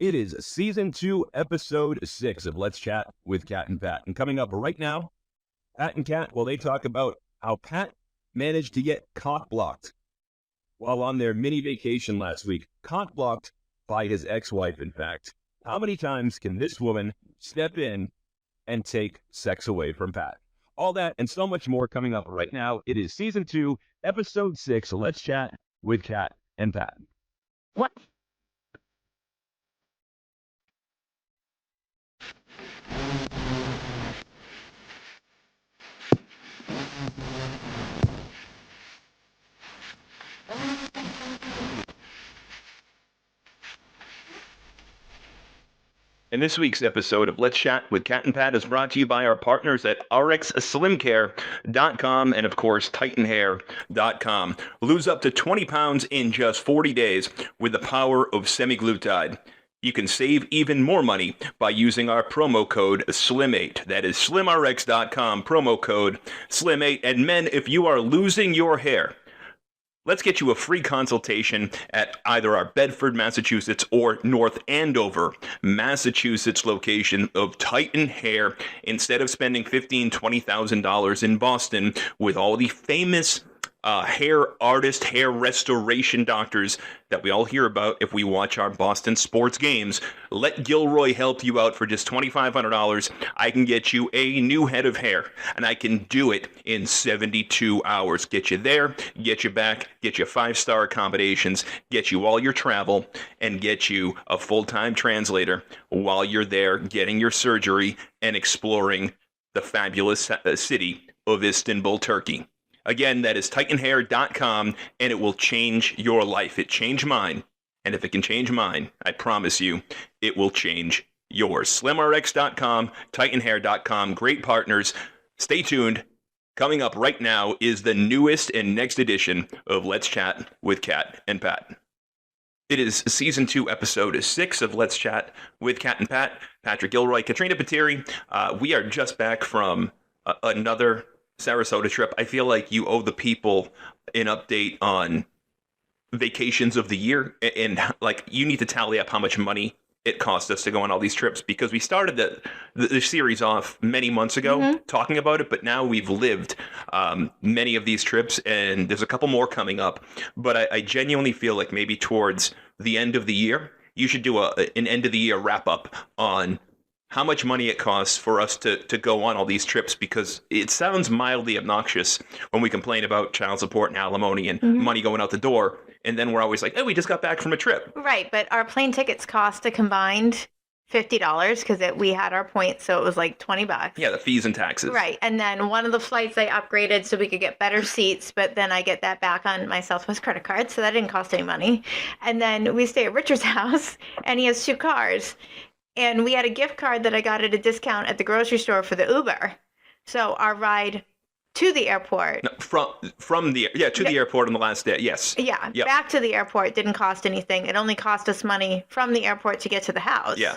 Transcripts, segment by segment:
It is season 2, episode 6 of Let's Chat with Kat and Pat. And coming up right now, Pat and Kat, well, they talk about how Pat managed to get cockblocked while on their mini vacation last week. Cockblocked by his ex-wife, in fact. How many times can this woman step in and take sex away from Pat? All that and so much more coming up right now. It is season 2, episode 6, Let's Chat with Kat and Pat. What? And this week's episode of Let's Chat with Kat and Pat is brought to you by our partners at RxSlimCare.com and, of course, TitanHair.com. Lose up to 20 pounds in just 40 days with the power of semaglutide. You can save even more money by using our promo code SLIM8. That is SlimRx.com, promo code SLIM8. And men, if you are losing your hair, let's get you a free consultation at either our Bedford, Massachusetts or North Andover, Massachusetts location of Titan Hair instead of spending $15,000, $20,000 in Boston with all the famous hair artist, hair restoration doctors that we all hear about if we watch our Boston sports games. Let Gilroy help you out for just $2,500. I can get you a new head of hair, and I can do it in 72 hours. Get you there, get you back, get you 5-star accommodations, get you all your travel, and get you a full-time translator while you're there getting your surgery and exploring the fabulous city of Istanbul, Turkey. Again, that is TitanHair.com, and it will change your life. It changed mine, and if it can change mine, I promise you, it will change yours. SlimRx.com, TitanHair.com, great partners. Stay tuned. Coming up right now is the newest and next edition of Let's Chat with Kat and Pat. It is season 2, episode 6 of Let's Chat with Kat and Pat. Patrick Gilroy, Katrina Patiri. We are just back from another Sarasota trip. I feel like you owe the people an update on vacations of the year, and like you need to tally up how much money it cost us to go on all these trips, because we started the series off many months ago talking about it, but now we've lived many of these trips, and there's a couple more coming up. But I genuinely feel like maybe towards the end of the year, you should do an end of the year wrap up on how much money it costs for us to go on all these trips, because it sounds mildly obnoxious when we complain about child support and alimony and money going out the door. And then we're always like, hey, we just got back from a trip. Right, but our plane tickets cost a combined $50 because we had our points, so it was like $20. Yeah, the fees and taxes. Right, and then one of the flights I upgraded so we could get better seats, but then I get that back on my Southwest credit card, so that didn't cost any money. And then we stay at Richard's house, and he has 2 cars. And we had a gift card that I got at a discount at the grocery store for the Uber. So our ride to the airport. No, from the airport on the last day. Yes. Yeah. Yep. Back to the airport didn't cost anything. It only cost us money from the airport to get to the house. Yeah.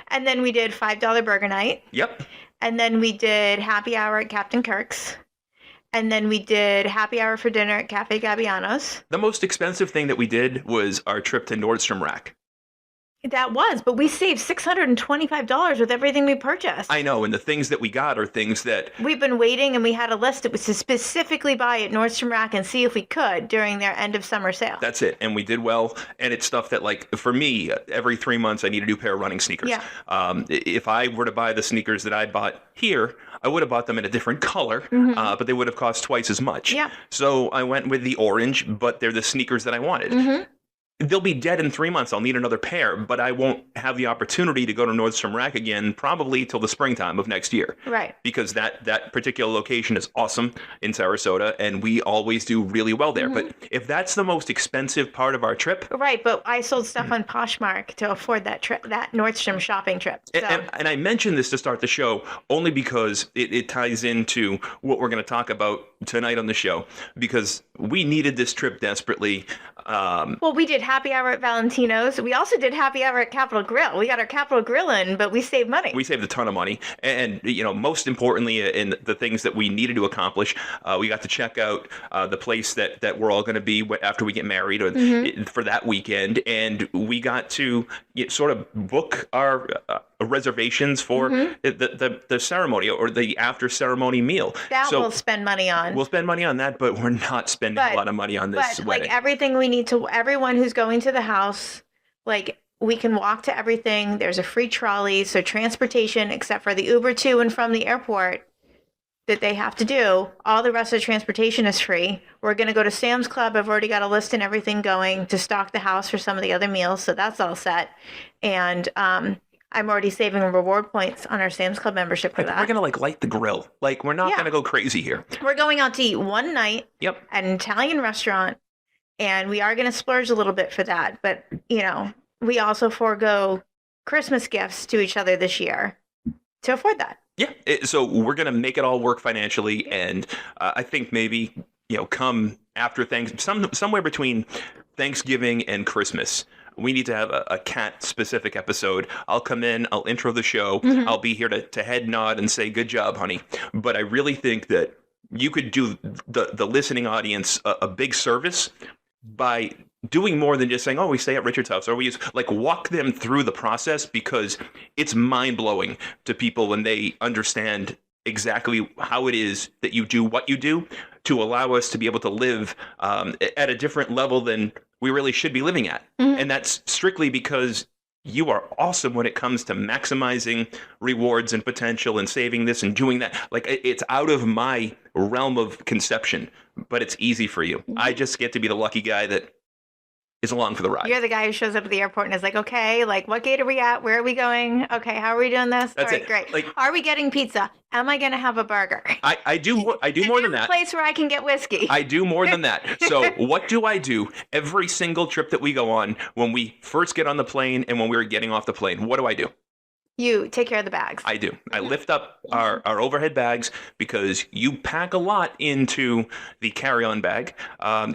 And then we did $5 burger night. Yep. And then we did happy hour at Captain Kirk's. And then we did happy hour for dinner at Cafe Gabbiano's. The most expensive thing that we did was our trip to Nordstrom Rack. That was, but we saved $625 with everything we purchased. I know, and the things that we got are things that we've been waiting, and we had a list. It was to specifically buy at Nordstrom Rack and see if we could during their end of summer sale. That's it, and we did well. And it's stuff that, like, for me, every 3 months I need a new pair of running sneakers. Yeah. If I were to buy the sneakers that I bought here, I would have bought them in a different color, but they would have cost twice as much. Yeah. So I went with the orange, but they're the sneakers that I wanted. They'll be dead in 3 months. I'll need another pair, but I won't have the opportunity to go to Nordstrom Rack again probably till the springtime of next year. Right. Because that particular location is awesome in Sarasota, and we always do really well there. But if that's the most expensive part of our trip... Right, but I sold stuff on Poshmark to afford that trip, that Nordstrom shopping trip. So. And I mentioned this to start the show only because it ties into what we're going to talk about tonight on the show, because we needed this trip desperately. Well, we did happy hour at Valentino's. We also did happy hour at Capitol Grill. We got our Capitol Grill in, but we saved money. We saved a ton of money. And, most importantly, in the things that we needed to accomplish, we got to check out the place that we're all going to be after we get married or for that weekend. And we got to sort of book our reservations for the ceremony or the after ceremony meal. We'll spend money on. We'll spend money on that, but we're not spending a lot of money on this wedding. Like everything we need to, everyone who's going to the house, like we can walk to everything. There's a free trolley. So transportation, except for the Uber to and from the airport that they have to do, all the rest of the transportation is free. We're going to go to Sam's Club. I've already got a list and everything going to stock the house for some of the other meals. So that's all set. And, I'm already saving reward points on our Sam's Club membership for that. We're going to light the grill. Like, we're not going to go crazy here. We're going out to eat one night at an Italian restaurant, and we are going to splurge a little bit for that. But, we also forego Christmas gifts to each other this year to afford that. Yeah. So we're going to make it all work financially. And I think maybe, come after somewhere between Thanksgiving and Christmas, we need to have a cat-specific episode. I'll come in, I'll intro the show, I'll be here to head nod and say, good job, honey. But I really think that you could do the listening audience a big service by doing more than just saying, oh, we stay at Richard's house, or we walk them through the process, because it's mind-blowing to people when they understand exactly how it is that you do what you do to allow us to be able to live at a different level than we really should be living at. And that's strictly because you are awesome when it comes to maximizing rewards and potential and saving this and doing that. Like, it's out of my realm of conception, but it's easy for you. I just get to be the lucky guy that is along for the ride. You're the guy who shows up at the airport and is like, okay, like, what gate are we at? Where are we going? Okay, how are we doing this? That's all right, it. Great. Like, are we getting pizza? Am I going to have a burger? I do more than that. A place where I can get whiskey. I do more than that. So what do I do every single trip that we go on when we first get on the plane and when we're getting off the plane? What do I do? You take care of the bags. I do. I lift up our overhead bags because you pack a lot into the carry-on bag.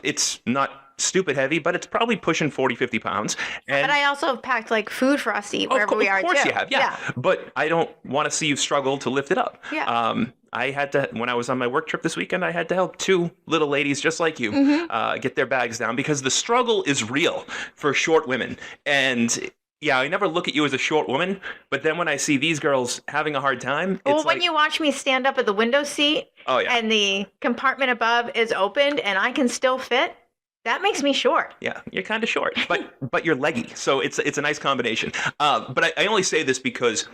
It's not stupid heavy, but it's probably pushing 40-50 pounds. And but I also have packed like food for us to eat wherever we are too. Of course you have, yeah. But I don't want to see you struggle to lift it up. Yeah. I had to, when I was on my work trip this weekend, I had to help two little ladies just like you get their bags down, because the struggle is real for short women. And yeah, I never look at you as a short woman, but then when I see these girls having a hard time, well, when you watch me stand up at the window seat and the compartment above is opened and I can still fit, that makes me short. Yeah, you're kind of short, but you're leggy, so it's a nice combination. But I only say this because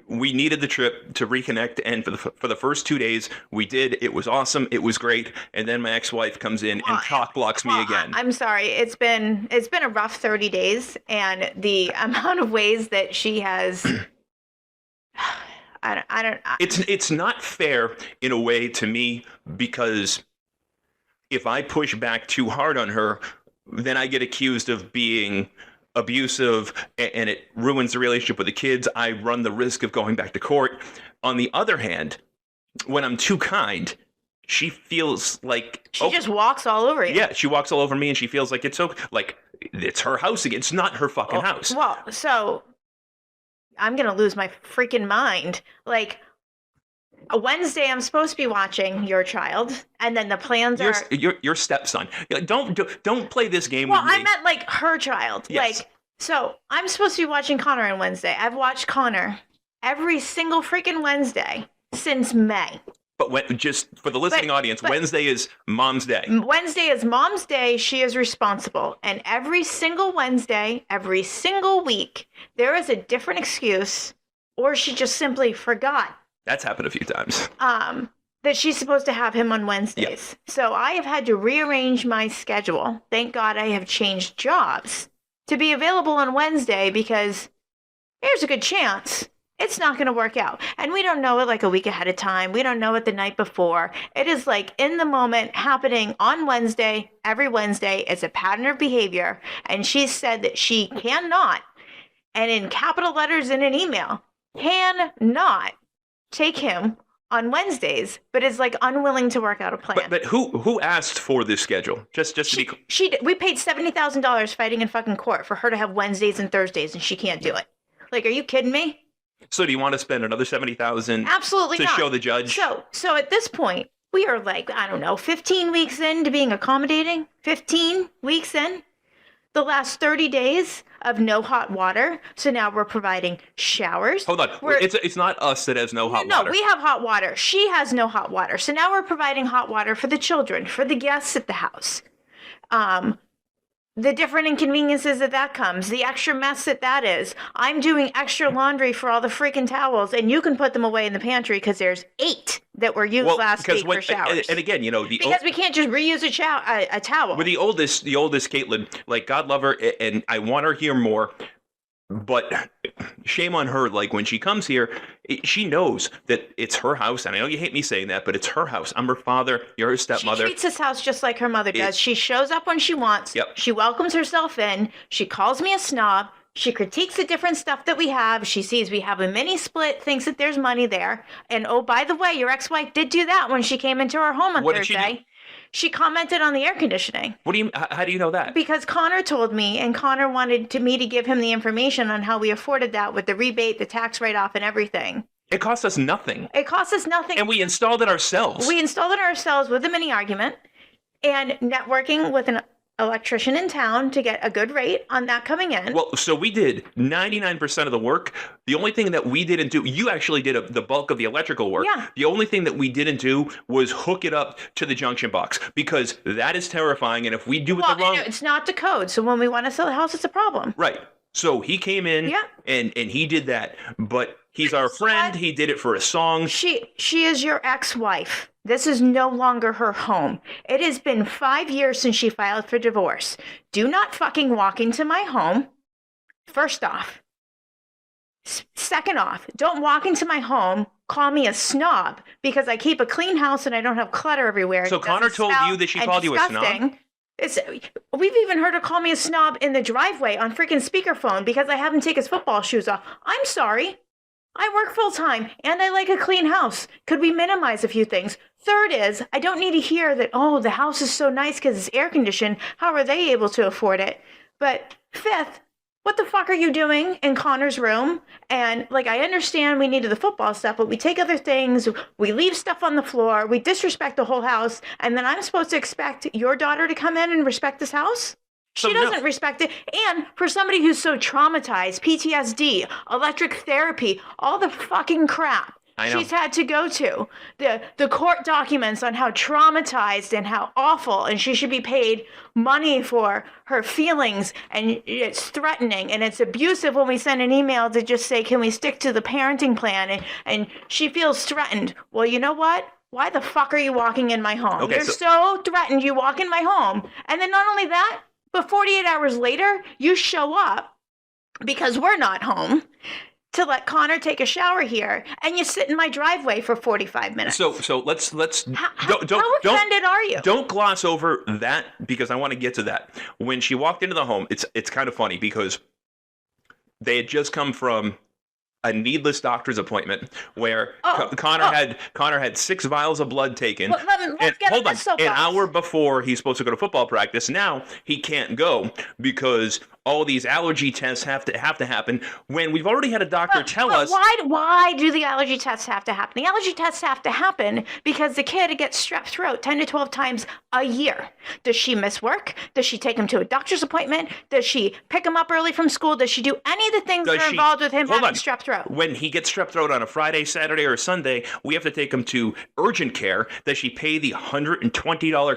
we needed the trip to reconnect, and for the first 2 days we did. It was awesome. It was great. And then my ex-wife comes in and cockblocks me again. I'm sorry. It's been a rough 30 days, and the amount of ways that she has. I don't. It's not fair in a way to me, because if I push back too hard on her, then I get accused of being abusive, and it ruins the relationship with the kids. I run the risk of going back to court. On the other hand, when I'm too kind, she feels like she just walks all over you. Yeah, she walks all over me, and she feels like it's her house again. It's not her fucking house. Well, so I'm gonna lose my freaking mind. Like, a Wednesday, I'm supposed to be watching your child, and then the plans are your stepson. Don't play this game with me. Well, I meant like her child. Yes. Like, so I'm supposed to be watching Connor on Wednesday. I've watched Connor every single freaking Wednesday since May. But just for the listening audience, Wednesday is Mom's Day. Wednesday is Mom's Day. She is responsible, and every single Wednesday, every single week, there is a different excuse, or she just simply forgot. That's happened a few times. That she's supposed to have him on Wednesdays. Yeah. So I have had to rearrange my schedule. Thank God I have changed jobs to be available on Wednesday, because there's a good chance it's not going to work out. And we don't know it like a week ahead of time. We don't know it the night before. It is like in the moment, happening on Wednesday. Every Wednesday is a pattern of behavior. And she said that she cannot, and in capital letters in an email, cannot take him on Wednesdays, but is like unwilling to work out a plan. But who asked for this schedule? Just to be we paid $70,000 fighting in fucking court for her to have Wednesdays and Thursdays, and she can't do it. Like, are you kidding me? So do you want to spend another $70,000? Absolutely to not. show the judge? So at this point, we are like, I don't know, 15 weeks into being accommodating. 15 weeks in. The last 30 days of no hot water. So now we're providing showers. Hold on. It's not us that has no hot water. No, we have hot water. She has no hot water. So now we're providing hot water for the children, for the guests at the house. The different inconveniences that comes, the extra mess that is. I'm doing extra laundry for all the freaking towels, and you can put them away in the pantry because there's 8 that were used last week for showers. And again, because we can't just reuse a towel. With the oldest Caitlin, like, God love her, and I want her here more. But shame on her. Like, when she comes here, she knows that it's her house. And I know you hate me saying that, but it's her house. I'm her father. You're her stepmother. She treats this house just like her mother does. She shows up when she wants. Yep. She welcomes herself in. She calls me a snob. She critiques the different stuff that we have. She sees we have a mini split, thinks that there's money there. And, oh, by the way, your ex-wife did do that when she came into our home on Thursday. She commented on the air conditioning. How do you know that? Because Connor told me, and Connor wanted me to give him the information on how we afforded that with the rebate, the tax write-off, and everything. It cost us nothing. And we installed it ourselves. We installed it ourselves with a mini argument and networking with an electrician in town to get a good rate on that coming in. Well, so we did 99% of the work. The only thing that we didn't do, you actually did the bulk of the electrical work. Yeah. The only thing that we didn't do was hook it up to the junction box, because that is terrifying. And if we do it the wrong... it's not the code. So when we want to sell the house, it's a problem. Right. So he came in and he did that, but he's our friend. He did it for a song. She is your ex-wife. This is no longer her home. It has been 5 years since she filed for divorce. Do not fucking walk into my home. First off. Second off, don't walk into my home, call me a snob because I keep a clean house and I don't have clutter everywhere. So Connor told you that she called you a snob? We've even heard her call me a snob in the driveway on freaking speakerphone because I have him take his football shoes off. I'm sorry. I work full time and I like a clean house. Could we minimize a few things? Third is, I don't need to hear that, oh, the house is so nice because it's air conditioned. How are they able to afford it? But fifth, what the fuck are you doing in Connor's room? And, like, I understand we needed the football stuff, but we take other things, we leave stuff on the floor, we disrespect the whole house, and then I'm supposed to expect your daughter to come in and respect this house? She doesn't respect it. And for somebody who's so traumatized, PTSD, electric therapy, all the fucking crap she's had to go to, the court documents on how traumatized and how awful, and she should be paid money for her feelings, and it's threatening and it's abusive when we send an email to just say, can we stick to the parenting plan? And she feels threatened. Well, you know what? Why the fuck are you walking in my home? Okay, You're so threatened you walk in my home. And then not only that, but 48 hours later, you show up because we're not home to let Connor take a shower here, and you sit in my driveway for 45 minutes. So let's how offended are you? Don't gloss over that, because I want to get to that. When she walked into the home, it's kind of funny because they had just come from a needless doctor's appointment where Connor had 6 vials of blood taken. Well, let's get hold on, this soapbox. an hour before he's supposed to go to football practice. Now he can't go because all these allergy tests have to happen when we've already had a doctor tell us. Why do the allergy tests have to happen? The allergy tests have to happen because the kid gets strep throat 10 to 12 times a year. Does she miss work? Does she take him to a doctor's appointment? Does she pick him up early from school? Does she do any of the things that are involved with him having strep throat? When he gets strep throat on a Friday, Saturday, or Sunday, we have to take him to urgent care. Does she pay the $120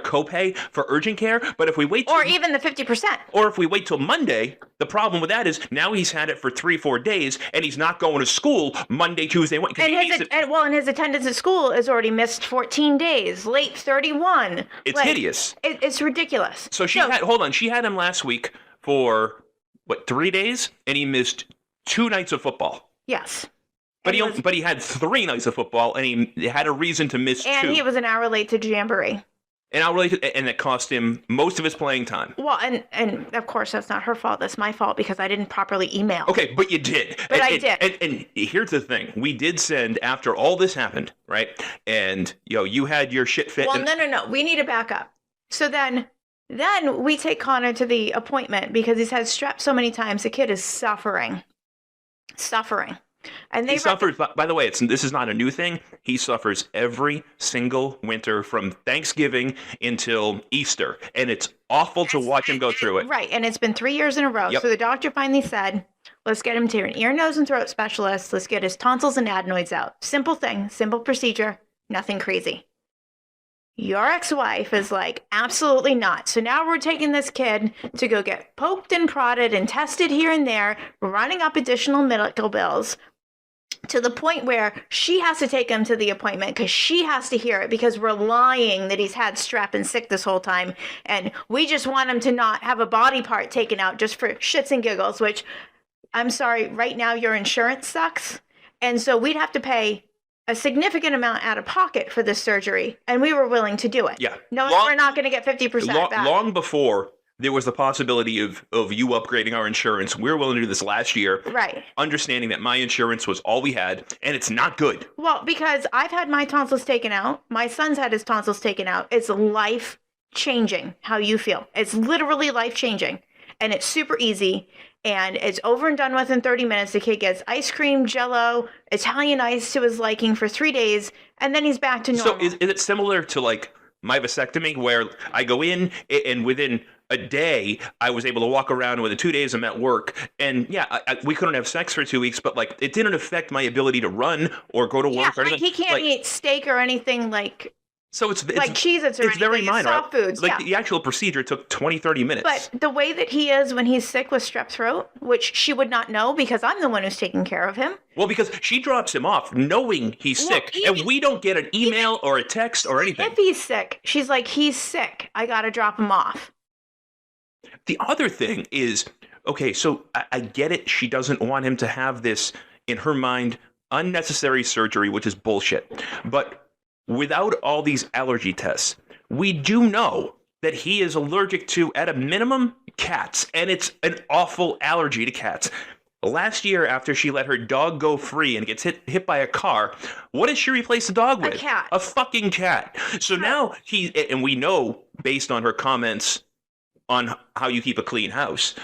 copay for urgent care? But if we wait or even the 50%. Or if we wait till Monday, the problem with that is now he's had it for 3-4 days and he's not going to school Monday, Tuesday, Wednesday. And his attendance at school is already missed 14 days, late 31. It's hideous. It's ridiculous. So she had him last week for 3 days, and he missed 2 nights of football. Yes. But he had 3 nights of football, and he had a reason to miss 2. And he was an hour late to Jamboree. And it cost him most of his playing time. Well, and of course that's not her fault. That's my fault because I didn't properly email. Okay, but you did. But I did. And here's the thing: we did send after all this happened, right? And you had your shit fit. Well, no. We need to back up. So then we take Connor to the appointment because he's had strep so many times. The kid is suffering. And he suffers. By the way, this is not a new thing. He suffers every single winter from Thanksgiving until Easter, and it's awful to watch him go through it. Right, and it's been 3 years in a row. Yep. So the doctor finally said, let's get him to an ear, nose, and throat specialist. Let's get his tonsils and adenoids out. Simple thing, simple procedure, nothing crazy. Your ex-wife is like, absolutely not. So now we're taking this kid to go get poked and prodded and tested here and there, running up additional medical bills, to the point where she has to take him to the appointment because she has to hear it because we're lying that he's had strep and sick this whole time. And we just want him to not have a body part taken out just for shits and giggles, which I'm sorry, right now your insurance sucks. And so we'd have to pay a significant amount out of pocket for this surgery. And we were willing to do it. Yeah. No, we're not going to get 50% back. Long before there was the possibility of you upgrading our insurance. We were willing to do this last year. Right. Understanding that my insurance was all we had, and it's not good. Well, because I've had my tonsils taken out. My son's had his tonsils taken out. It's life-changing how you feel. It's literally life-changing. And it's super easy. And it's over and done with in 30 minutes. The kid gets ice cream, Jell-O, Italian ice to his liking for 3 days, and then he's back to normal. So is it similar to like my vasectomy where I go in and within a day I was able to walk around, within 2 days I'm at work, and we couldn't have sex for 2 weeks, but like it didn't affect my ability to run or go to work or anything. He can't eat steak or anything like so it's like Cheez-Its or it's very minor. Soft foods. Like the actual procedure took 20-30 minutes. But the way that he is when he's sick with strep throat, which she would not know because I'm the one who's taking care of him. Well, because she drops him off knowing he's sick, and we don't get an email or a text or anything. If he's sick, she's like, he's sick. I got to drop him off. The other thing is, okay, so I get it. She doesn't want him to have this, in her mind, unnecessary surgery, which is bullshit. But without all these allergy tests, we do know that he is allergic to, at a minimum, cats. And it's an awful allergy to cats. Last year, after she let her dog go free and gets hit by a car, what does she replace the dog with? A cat. A fucking cat. So now and we know, based on her comments on how you keep a clean house,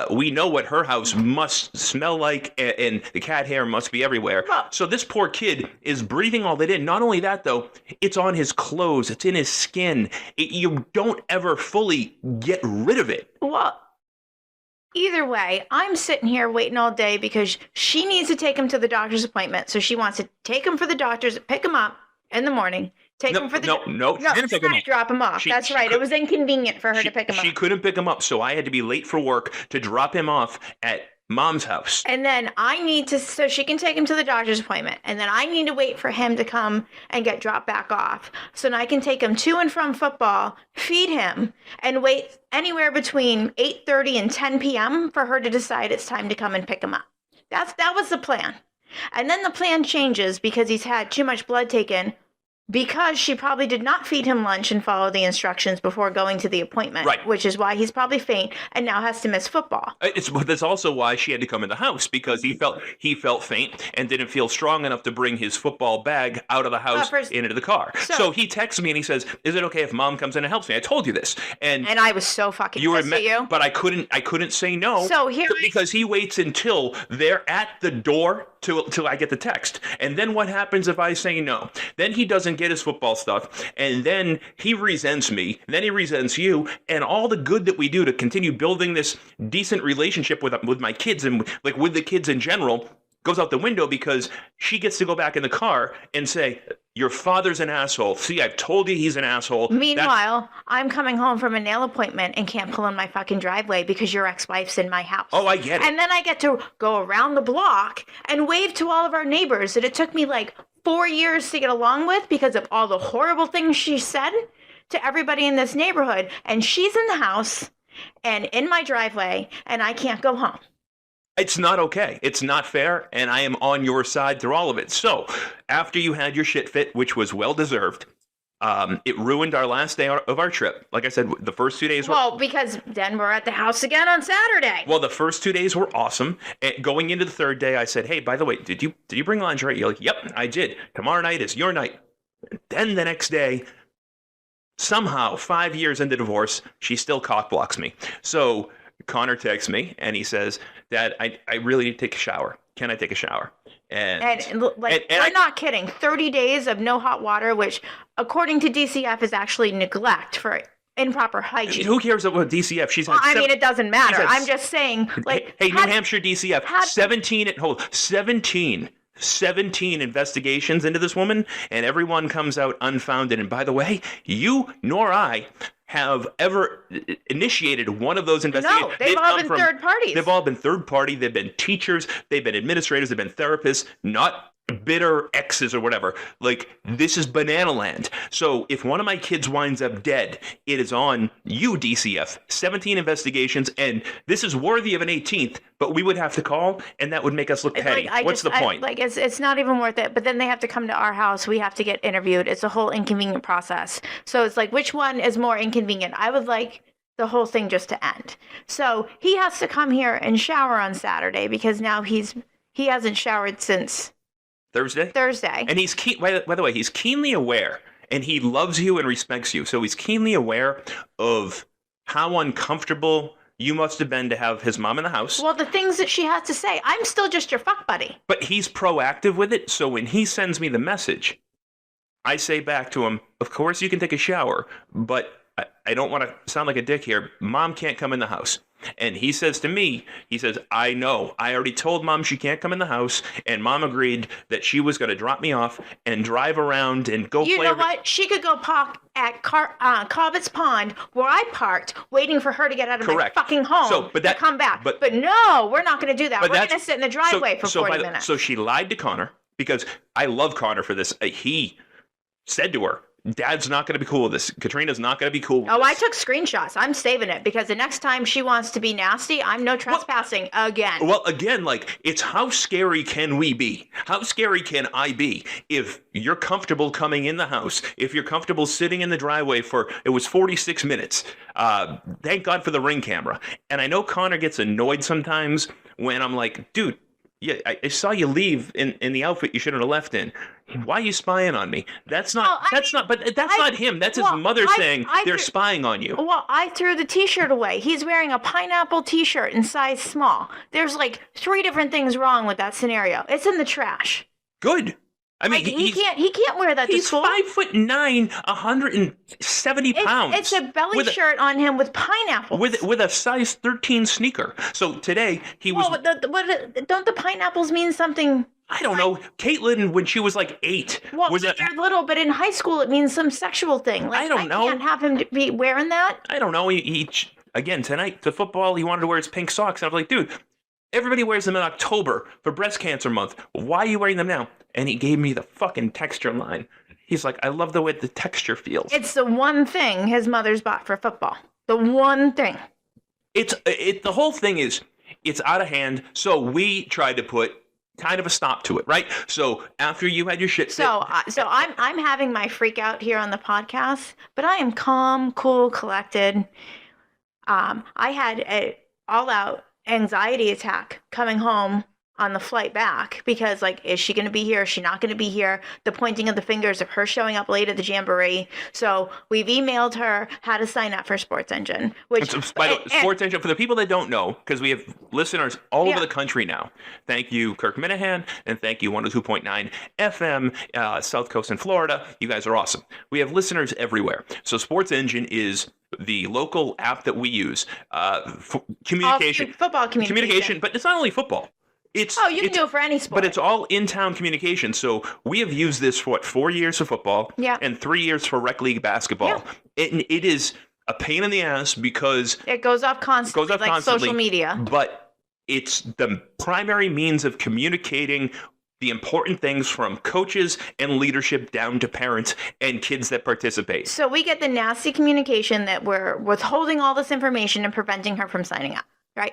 we know what her house must smell like, and the cat hair must be everywhere. So this poor kid is breathing all that in. Not only that, though, it's on his clothes, it's in his skin. You don't ever fully get rid of it. Well, either way, I'm sitting here waiting all day because she needs to take him to the doctor's appointment. So she wants to take him for the doctor's, pick him up in the morning. Take him for the no, she didn't pick him up. Drop him off. That's right. It was inconvenient for her to pick him up. She couldn't pick him up, so I had to be late for work to drop him off at Mom's house. And then I need to, so she can take him to the doctor's appointment. And then I need to wait for him to come and get dropped back off. So then I can take him to and from football, feed him, and wait anywhere between 8:30 and 10 p.m. for her to decide it's time to come and pick him up. That was the plan. And then the plan changes because he's had too much blood taken, because she probably did not feed him lunch and follow the instructions before going to the appointment, right? Which is why he's probably faint and now has to miss football. That's also why she had to come in the house, because he felt faint and didn't feel strong enough to bring his football bag out of the house into the car. So he texts me and he says, "Is it okay if Mom comes in and helps me?" I told you this, and I was so fucking pissed at you, but I couldn't say no. So because he waits until they're at the door till I get the text, and then what happens if I say no? Then he doesn't get his football stuff, and then he resents me, and then he resents you, and all the good that we do to continue building this decent relationship with my kids and like with the kids in general goes out the window because she gets to go back in the car and say, "Your father's an asshole. See, I've told you he's an asshole." Meanwhile, I'm coming home from a nail appointment and can't pull in my fucking driveway because your ex-wife's in my house. Oh, I get it. And then I get to go around the block and wave to all of our neighbors that it took me like 4 years to get along with because of all the horrible things she said to everybody in this neighborhood. And she's in the house and in my driveway, and I can't go home. It's not okay. It's not fair, and I am on your side through all of it. So, after you had your shit fit, which was well-deserved, It ruined our last day of our trip. Like I said, the first 2 days were... Well, because then we're at the house again on Saturday. Well, the first 2 days were awesome. And going into the third day, I said, hey, by the way, did you bring lingerie? You're like, yep, I did. Tomorrow night is your night. Then the next day, somehow, 5 years into divorce, she still cockblocks me. So Connor texts me, and he says, Dad, I really need to take a shower. Can I take a shower? We're not kidding. 30 days of no hot water, which, according to DCF, is actually neglect for improper hygiene. Who cares about DCF? She's had it doesn't matter. I'm just saying, hey, New Hampshire DCF, 17 investigations into this woman, and everyone comes out unfounded. And by the way, you nor I have ever initiated one of those investigations. No, they've all been third parties. They've all been third party. They've been teachers. They've been administrators. They've been therapists, not bitter exes or whatever. Like, this is banana land. So if one of my kids winds up dead, it is on you, DCF. 17 investigations, and this is worthy of an 18th, but we would have to call, and that would make us look petty. What's the point? It's not even worth it. But then they have to come to our house. We have to get interviewed. It's a whole inconvenient process. So it's like, which one is more inconvenient? I would like the whole thing just to end. So he has to come here and shower on Saturday because now he hasn't showered since Thursday. And he's by the way, he's keenly aware, and he loves you and respects you. So he's keenly aware of how uncomfortable you must have been to have his mom in the house. Well, the things that she has to say, I'm still just your fuck buddy. But he's proactive with it. So when he sends me the message, I say back to him, of course you can take a shower, but I don't want to sound like a dick here. Mom can't come in the house. And he says to me, I know. I already told Mom she can't come in the house, and Mom agreed that she was going to drop me off and drive around and go play. You know what? She could go park at Corbett's Pond, where I parked, waiting for her to get out of my fucking home to come back. But no, we're not going to do that. We're going to sit in the driveway for 40 minutes. So she lied to Connor, because I love Connor for this. He said to her, Dad's not going to be cool with this. Katrina's not going to be cool with this. I took screenshots. I'm saving it, because the next time she wants to be nasty, I'm no trespassing again. Well, again, like, it's how scary can we be? How scary can I be if you're comfortable coming in the house, if you're comfortable sitting in the driveway it was 46 minutes. Thank God for the Ring camera. And I know Connor gets annoyed sometimes when I'm like, dude, yeah, I saw you leave in the outfit you shouldn't have left in. Why are you spying on me? That's not him. That's his mother saying they're spying on you. Well, I threw the t-shirt away. He's wearing a pineapple t-shirt in size small. There's like 3 different things wrong with that scenario. It's in the trash. Good. I mean, he can't wear that to school. He's 5'9", 170 pounds. It's a belly shirt on him with pineapples. With a size 13 sneaker. So today he was. Well, don't the pineapples mean something? I don't know. Caitlin, when she was like 8, you're little, but in high school it means some sexual thing. Like, I don't know. I can't have him be wearing that. I don't know. He again tonight to football. He wanted to wear his pink socks. I was like, dude. Everybody wears them in October for Breast Cancer Month. Why are you wearing them now? And he gave me the fucking texture line. He's like, I love the way the texture feels. It's the one thing his mother's bought for football. The one thing. The whole thing is, it's out of hand. So we tried to put kind of a stop to it, right? So after you had your shit. So I'm having my freak out here on the podcast, but I am calm, cool, collected. I had a all-out anxiety attack coming home on the flight back, because like, is she going to be here? Is she not going to be here? The pointing of the fingers of her showing up late at the Jamboree. So we've emailed her how to sign up for Sports Engine. Sports Engine, for the people that don't know, because we have listeners all over the country now. Thank you, Kirk Minahan, and thank you, 102.9 FM, South Coast in Florida. You guys are awesome. We have listeners everywhere. So Sports Engine is the local app that we use for communication. Football communication. But it's not only football. You can do it for any sport. But it's all in-town communication. So we have used this for 4 years for football and 3 years for rec league basketball. Yeah. It is a pain in the ass because it goes up constantly, like social media. But it's the primary means of communicating the important things from coaches and leadership down to parents and kids that participate. So we get the nasty communication that we're withholding all this information and preventing her from signing up, right?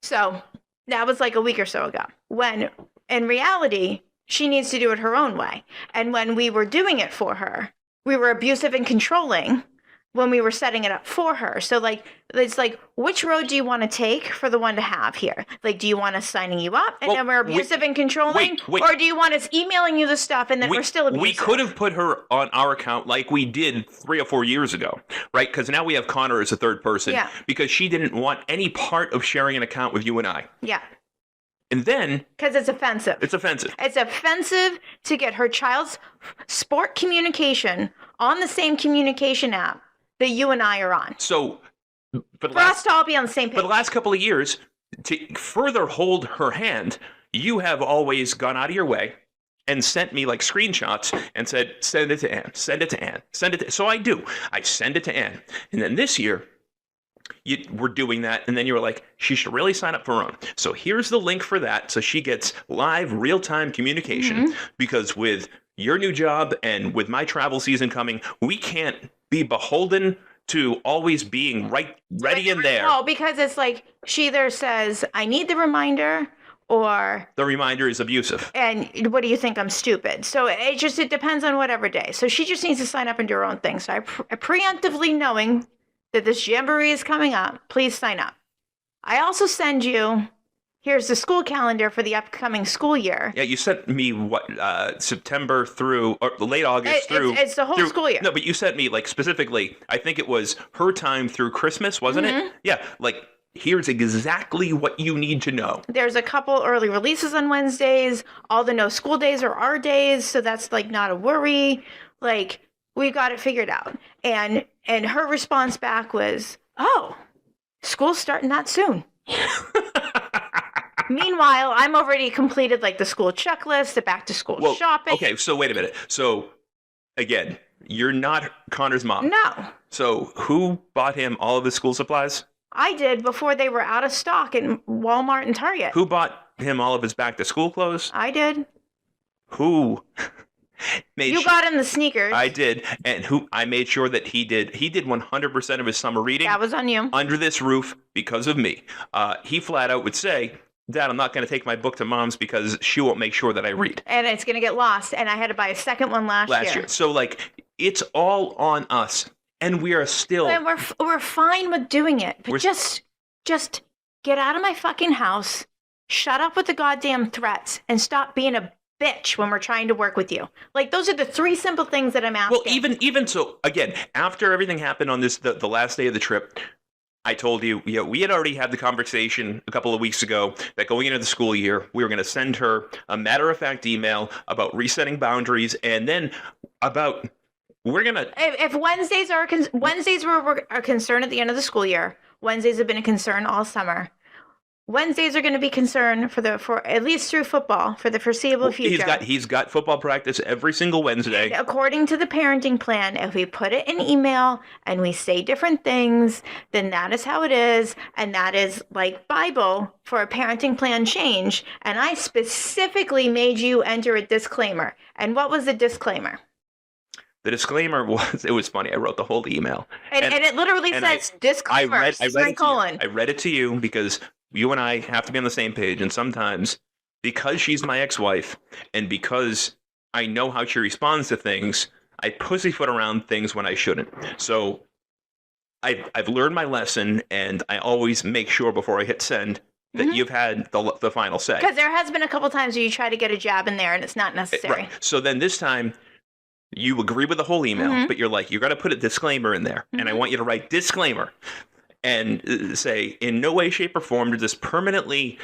So that was like a week or so ago, when in reality, she needs to do it her own way. And when we were doing it for her, we were abusive and controlling when we were setting it up for her. So like, it's like, which road do you want to take for the one to have here? Like, do you want us signing you up and then we're abusive and controlling? Or do you want us emailing you the stuff and then we're still abusive? We could have put her on our account like we did 3 or 4 years ago, right? Because now we have Connor as a third person because she didn't want any part of sharing an account with you and I. Yeah. And then... Because it's offensive. It's offensive. It's offensive to get her child's sport communication on the same communication app that you and I are on. So, for us to all be on the same page. For the last couple of years, to further hold her hand, you have always gone out of your way and sent me like screenshots and said, send it to Ann, send it to Ann, send it to... So I do. I send it to Ann. And then this year, you were doing that, and then you were like, she should really sign up for her own. So here's the link for that, so she gets live, real-time communication, because with your new job and with my travel season coming, we can't be beholden to always being ready and there. No, because it's like, she either says, I need the reminder, or... The reminder is abusive. And what do you think, I'm stupid? So it depends on whatever day. So she just needs to sign up and do her own thing. So I preemptively knowing that this jamboree is coming up, please sign up. I also send you, here's the school calendar for the upcoming school year. Yeah, you sent me September through, or late August through. It's the whole school year. No, but you sent me like specifically, I think it was her time through Christmas, wasn't it? Yeah, like here's exactly what you need to know. There's a couple early releases on Wednesdays. All the no school days are our days, so that's like not a worry. Like, we got it figured out. And her response back was, oh, school's starting that soon. Meanwhile, I'm already completed like the school checklist, the back to school shopping. Okay, so wait a minute. So again, you're not Connor's mom. No. So who bought him all of his school supplies? I did before they were out of stock in Walmart and Target. Who bought him all of his back to school clothes? I did. Who? You got him the sneakers. I did, and I made sure that he did 100% of his summer reading. That was on you. Under this roof because of me. He flat out would say, Dad, I'm not going to take my book to Mom's because she won't make sure that I read. And it's going to get lost, and I had to buy a second one last year. So, like, it's all on us, and we are still... And we're fine with doing it, but just get out of my fucking house, shut up with the goddamn threats, and stop being a bitch when we're trying to work with you. Like, those are the 3 simple things that I'm asking. Well, even so, again, after everything happened on the last day of the trip, I told you, we had already had the conversation a couple of weeks ago that going into the school year, we were going to send her a matter-of-fact email about resetting boundaries, and then about we're going to... If Wednesdays were a concern at the end of the school year, Wednesdays have been a concern all summer. Wednesdays are going to be concerned for at least through football for the foreseeable future. He's got football practice every single Wednesday. And according to the parenting plan, if we put it in email and we say different things, then that is how it is, and that is like Bible for a parenting plan change. And I specifically made you enter a disclaimer. And what was the disclaimer? The disclaimer was funny. I wrote the whole email. And it literally says disclaimer. I read it to you because you and I have to be on the same page. And sometimes, because she's my ex-wife and because I know how she responds to things, I pussyfoot around things when I shouldn't. So I've learned my lesson, and I always make sure before I hit send that you've had the final say. Because there has been a couple times where you try to get a jab in there and it's not necessary. Right. So then this time... You agree with the whole email, but you're like, you got to put a disclaimer in there. And I want you to write disclaimer and say, in no way, shape, or form does this permanently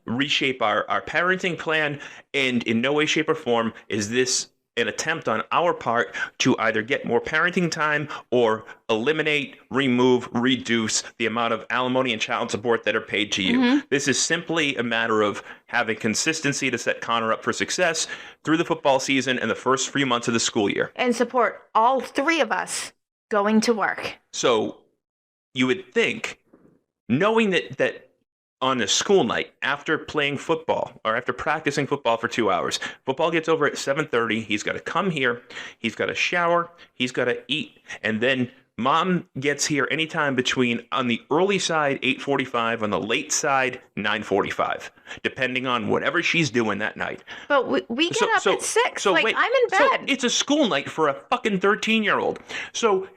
reshape our parenting plan. And in no way, shape, or form is this an attempt on our part to either get more parenting time or eliminate, remove, reduce the amount of alimony and child support that are paid to you. This is simply a matter of having consistency to set Connor up for success through the football season and the first few months of the school year. And support all 3 of us going to work. So you would think, knowing that on a school night, after playing football or after practicing football for 2 hours, football gets over at 7:30. He's got to come here. He's got to shower. He's got to eat. And then Mom gets here anytime between, on the early side, 8:45, on the late side, 9:45, depending on whatever she's doing that night. But we get up at 6. So like, wait, I'm in so bed. it's a school night for a fucking 13-year-old. So,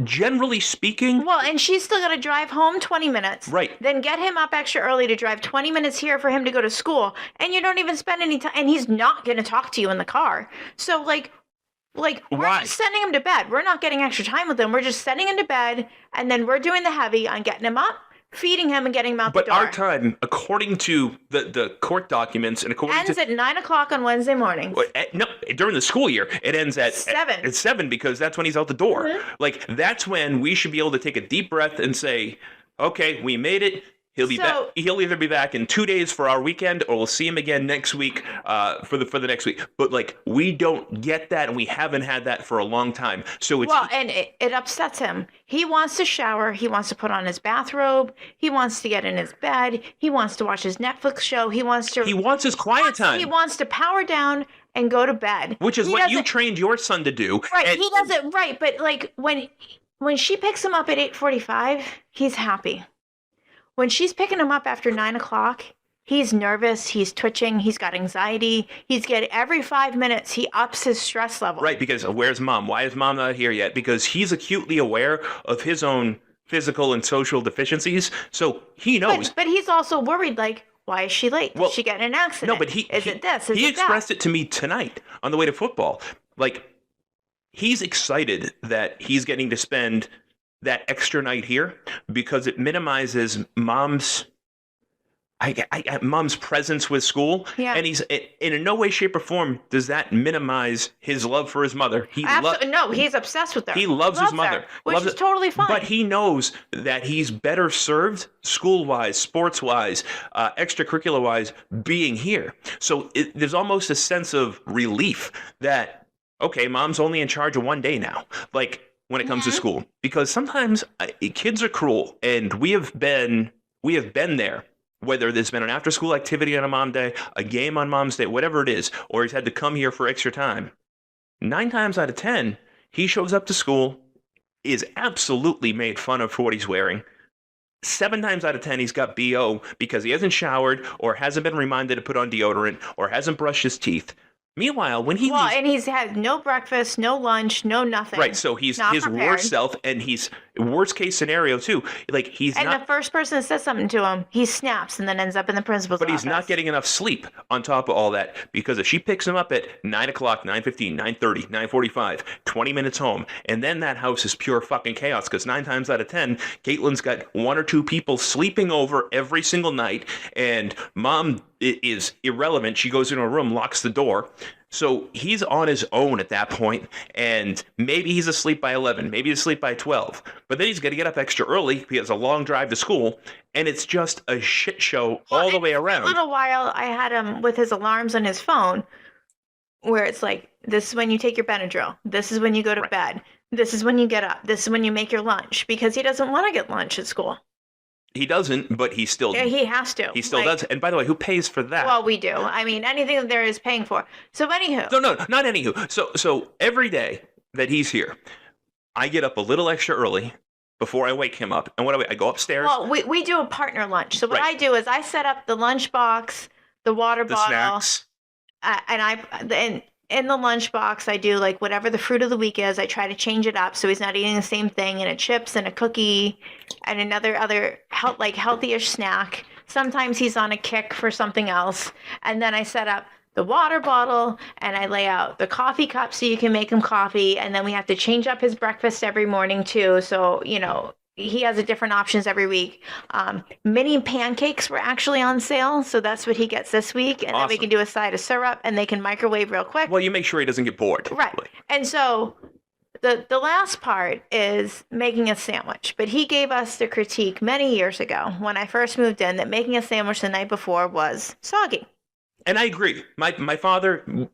generally speaking, Well, and she's still got to drive home 20 minutes. Right. Then get him up extra early to drive 20 minutes here for him to go to school. And you don't even spend any time. And he's not going to talk to you in the car. So, we're Why? just sending him to bed. We're not getting extra time with him. We're just sending him to bed. And then we're doing the heavy on getting him up, feeding him, and getting him out the door. But our time, according to the court documents and according ends to... at 9 o'clock on Wednesday mornings. No, during the school year, it ends at 7. It's 7 because that's when he's out the door. Mm-hmm. Like, that's when we should be able to take a deep breath and say, okay, we made it. He'll be back. He'll either be back in 2 days for our weekend, or we'll see him again next week for the next week. But like, we don't get that, and we haven't had that for a long time. So it's and it upsets him. He wants to shower. He wants to put on his bathrobe. He wants to get in his bed. He wants to watch his Netflix show. He wants his quiet time. He wants to power down and go to bed. Which is what you trained your son to do. Right. He does it right, but like when she picks him up at 8:45, he's happy. When she's picking him up after 9 o'clock, he's nervous, he's twitching, he's got anxiety. He's getting every 5 minutes, he ups his stress level. Right, because where's mom? Why is mom not here yet? Because he's acutely aware of his own physical and social deficiencies, so he knows. But he's also worried, like, why is she late? Did she get in an accident? No, but he expressed it to me tonight on the way to football. Like, he's excited that he's getting to spend that extra night here because it minimizes mom's presence with school. Yeah. And in no way, shape, or form does that minimize his love for his mother. No, he's obsessed with her. He loves his mother. Which is totally fine. But he knows that he's better served school-wise, sports-wise, extracurricular-wise, being here. So there's almost a sense of relief that, okay, mom's only in charge of one day now. Like, when it comes to school, because sometimes kids are cruel, and we have been there, whether there's been an after school activity on a mom day, a game on mom's day, whatever it is, or he's had to come here for extra time. 9 times out of 10, he shows up to school, is absolutely made fun of for what he's wearing. 7 times out of 10, he's got BO because he hasn't showered, or hasn't been reminded to put on deodorant, or hasn't brushed his teeth. Meanwhile, when he and he's had no breakfast, no lunch, no nothing. Right, so he's his worst self, and he's worst case scenario too. Like, the first person that says something to him, he snaps and then ends up in the principal's office. But he's not getting enough sleep on top of all that, because if she picks him up at 9 o'clock, 9:15, 9:30, 9:45, 20 minutes home, and then that house is pure fucking chaos, because 9 times out of 10, Caitlin's got 1 or 2 people sleeping over every single night, and mom is irrelevant. She goes into her room, locks the door. So he's on his own at that point, and maybe he's asleep by 11, maybe he's asleep by 12, but then he's got to get up extra early. He has a long drive to school, and it's just a shit show all the way around. For a little while, I had him with his alarms on his phone, where it's like, this is when you take your Benadryl, this is when you go to bed, this is when you get up, this is when you make your lunch, because he doesn't want to get lunch at school. He doesn't, but he still... Yeah, he has to. He still does. And by the way, who pays for that? Well, we do. I mean, anything that there is paying for. So anywho. No, not anywho. So every day that he's here, I get up a little extra early before I wake him up. And what do I go upstairs? Well, we do a partner lunch. So what I do is I set up the lunch box, the water bottle. Snacks. And in the lunchbox, I do like whatever the fruit of the week is. I try to change it up so he's not eating the same thing, and a chips and a cookie and another healthy-ish snack. Sometimes he's on a kick for something else. And then I set up the water bottle and I lay out the coffee cup so you can make him coffee. And then we have to change up his breakfast every morning too. So, he has different options every week. Mini pancakes were actually on sale, so that's what he gets this week. And then we can do a side of syrup, and they can microwave real quick. Well, you make sure he doesn't get bored. Right. And so the last part is making a sandwich. But he gave us the critique many years ago when I first moved in that making a sandwich the night before was soggy. And I agree. My father,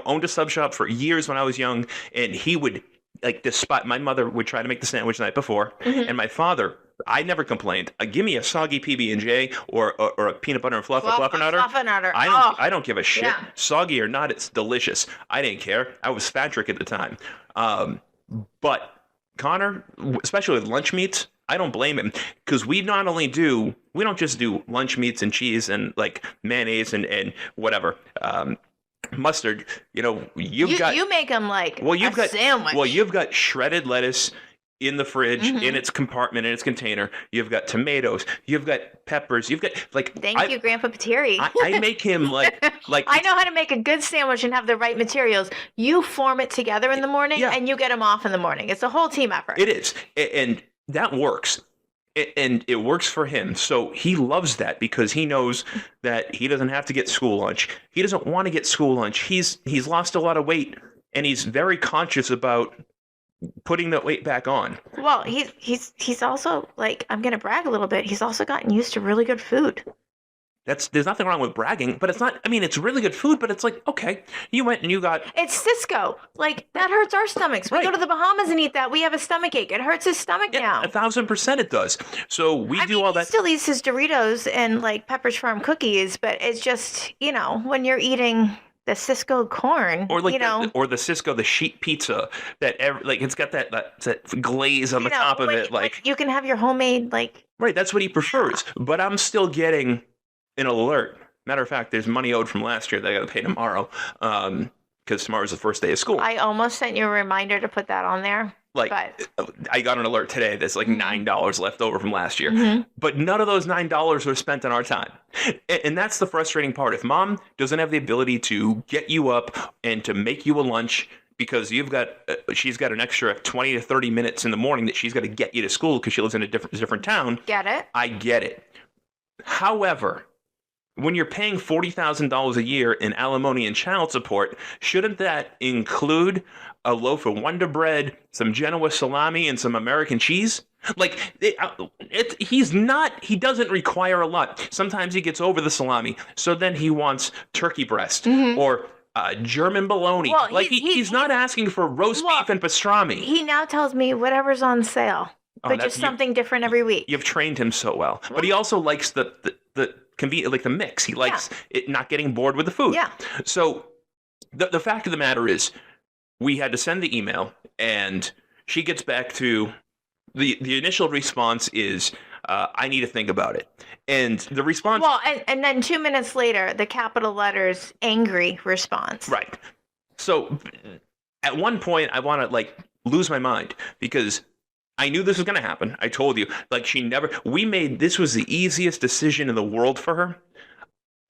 owned a sub shop for years when I was young, and he would... despite my mother would try to make the sandwich the night before, and my father, I never complained. Give me a soggy PB&J or a peanut butter and fluff, a fluffernutter. I don't give a shit. Yeah. Soggy or not, it's delicious. I didn't care. I was Patrick at the time. But Connor, especially with lunch meats, I don't blame him, because we don't just do lunch meats and cheese and like mayonnaise and whatever. Mustard, you make them like a sandwich. Well, you've got shredded lettuce in the fridge, in its compartment, in its container. You've got tomatoes. You've got peppers. You've got Thank you, Grandpa Pateri. I make him like I know how to make a good sandwich and have the right materials. You form it together in the morning, and you get them off in the morning. It's a whole team effort. It is, and that works. And it works for him. So he loves that because he knows that he doesn't have to get school lunch. He doesn't want to get school lunch. He's lost a lot of weight, and he's very conscious about putting that weight back on. Well, he's also, like, I'm going to brag a little bit. He's also gotten used to really good food. There's nothing wrong with bragging, but it's not, it's really good food, but it's like, okay, you went and you got... It's Cisco. Like, that hurts our stomachs. We go to the Bahamas and eat that. We have a stomach ache. It hurts his stomach now. 1,000% it does. So we do all that. He still eats his Doritos and, like, Pepperidge Farm cookies, but it's just, when you're eating the Cisco corn, or or the Cisco, the sheet pizza that it's got that glaze on the top of it. Like, you can have your homemade, Right, that's what he prefers. But I'm still getting an alert. Matter of fact, there's money owed from last year that I got to pay tomorrow, because tomorrow's the first day of school. I almost sent you a reminder to put that on there. I got an alert today that's like $9 left over from last year. But none of those $9 were spent on our time. And that's the frustrating part. If mom doesn't have the ability to get you up and to make you a lunch because she's got an extra 20 to 30 minutes in the morning that she's got to get you to school because she lives in a different town. Get it? I get it. However, when you're paying $40,000 a year in alimony and child support, shouldn't that include a loaf of Wonder Bread, some Genoa salami, and some American cheese? He doesn't require a lot. Sometimes he gets over the salami, so then he wants turkey breast or German bologna. Well, he's not asking for roast beef and pastrami. He now tells me whatever's on sale, but just something different every week. You've trained him so well. But he also likes the convenient, like the mix. He likes it not getting bored with the food. Yeah. So the fact of the matter is, we had to send the email, and she gets back to the initial response is, I need to think about it. And the response... Well, and then 2 minutes later, the capital letters, angry response. Right. So at one point, I want to lose my mind because I knew this was going to happen. I told you, this was the easiest decision in the world for her.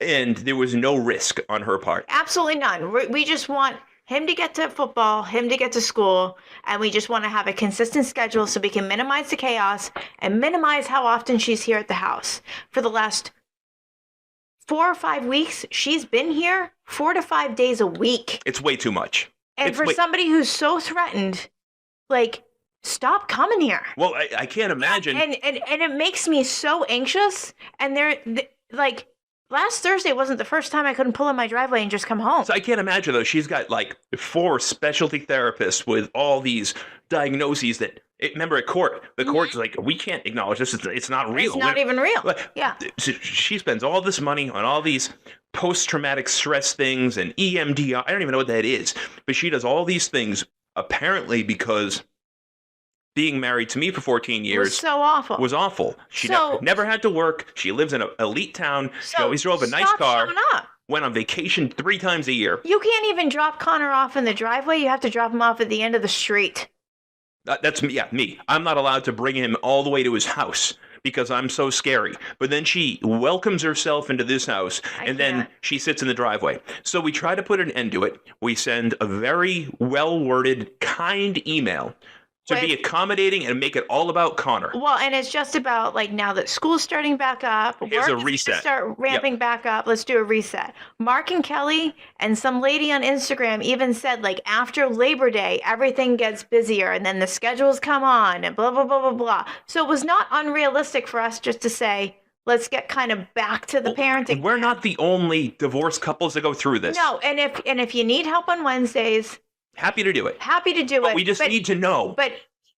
And there was no risk on her part. Absolutely none. We just want him to get to football, him to get to school, and we just want to have a consistent schedule so we can minimize the chaos and minimize how often she's here at the house. For the last 4 or 5 weeks, she's been here 4 to 5 days a week. It's way too much. And for somebody who's so threatened, stop coming here. Well, I can't imagine. And it makes me so anxious. And last Thursday wasn't the first time I couldn't pull in my driveway and just come home. So I can't imagine, though. She's got 4 specialty therapists with all these diagnoses that, remember at court, the court's we can't acknowledge this. It's not real. It's not even real. Yeah. She spends all this money on all these post-traumatic stress things and EMDR. I don't even know what that is. But she does all these things apparently because being married to me for 14 years was awful. She never had to work. She lives in an elite town. She always drove a nice car. Went on vacation 3 times a year. You can't even drop Connor off in the driveway. You have to drop him off at the end of the street. That's me. I'm not allowed to bring him all the way to his house because I'm so scary. But then she welcomes herself into this house, then she sits in the driveway. So we try to put an end to it. We send a very well-worded, kind email to be accommodating and make it all about Connor. Well, and it's just about now that school's starting back up, here's a reset. Start ramping back up. Let's do a reset. Mark and Kelly and some lady on Instagram even said after Labor Day, everything gets busier and then the schedules come on and blah, blah, blah, blah, blah. So it was not unrealistic for us just to say, let's get kind of back to the parenting. We're not the only divorced couples that go through this. No, and if you need help on Wednesdays, happy to do it. Happy to do it. We just need to know. But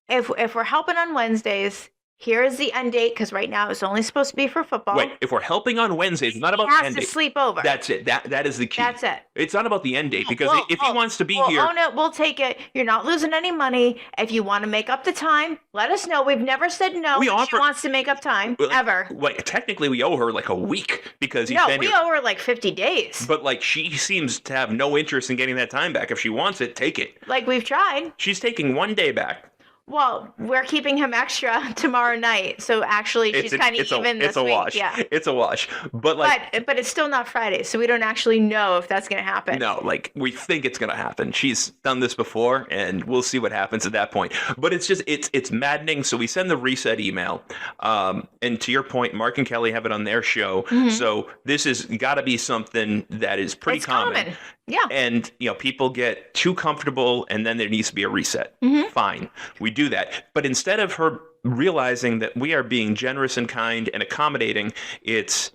if we're helping on Wednesdays, here is the end date, because right now it's only supposed to be for football. Wait, if we're helping on Wednesdays, it's not about he the has end to date. sleep over. That's it. That is the key. That's it. It's not about the end date, because if he wants to be here... Own it. We'll take it. You're not losing any money. If you want to make up the time, let us know. We've never said no. She wants to make up time, ever. Like, technically, we owe her like a week, because he's No, we owe her like 50 days. But like, she seems to have no interest in getting that time back. If she wants it, take it. Like, we've tried. She's taking 1 day back. Well, we're keeping him extra tomorrow night, so actually she's kind of even this week. It's a wash. Yeah. It's a wash. But like, but it's still not Friday, so we don't actually know if that's going to happen. No, like, we think it's going to happen. She's done this before, and we'll see what happens at that point. But it's just, it's maddening. So we send the reset email. And to your point, Mark and Kelly have it on their show. Mm-hmm. So this has got to be something that is pretty common. Yeah. And, people get too comfortable, and then there needs to be a reset. Mm-hmm. Fine. We do that. But instead of her realizing that we are being generous and kind and accommodating, it's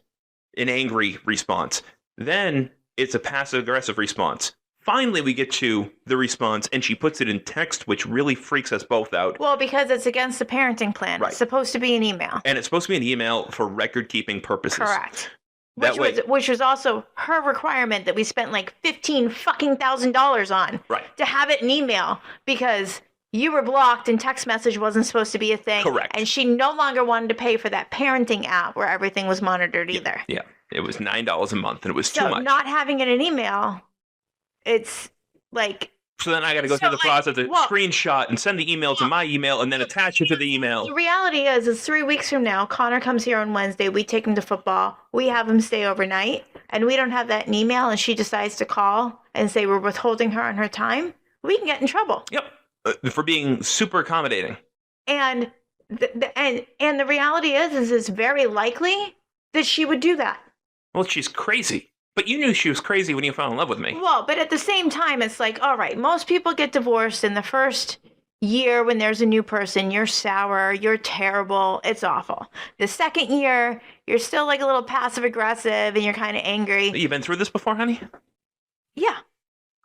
an angry response. Then it's a passive-aggressive response. Finally, we get to the response, and she puts it in text, which really freaks us both out. Well, because it's against the parenting plan. Right. It's supposed to be an email. And it's supposed to be an email for record-keeping purposes. Correct. Which was also her requirement that we spent like $15,000 on. Right. To have it in email, because you were blocked and text message wasn't supposed to be a thing. Correct. And she no longer wanted to pay for that parenting app where everything was monitored either. Yeah. It was $9 a month, and it was too much. So not having it in email, it's like... So then I got to go through the process of screenshot and send the email to my email and then attach it to the email. The reality is 3 weeks from now, Connor comes here on Wednesday. We take him to football. We have him stay overnight, and we don't have that in email, and she decides to call and say we're withholding her on her time. We can get in trouble. Yep. For being super accommodating. And the reality is it's very likely that she would do that. Well, she's crazy. But you knew she was crazy when you fell in love with me. Well, but at the same time, it's like, all right, most people get divorced in the first year when there's a new person. You're sour, you're terrible, it's awful. The second year, you're still like a little passive aggressive and you're kind of angry. You've been through this before, honey? Yeah.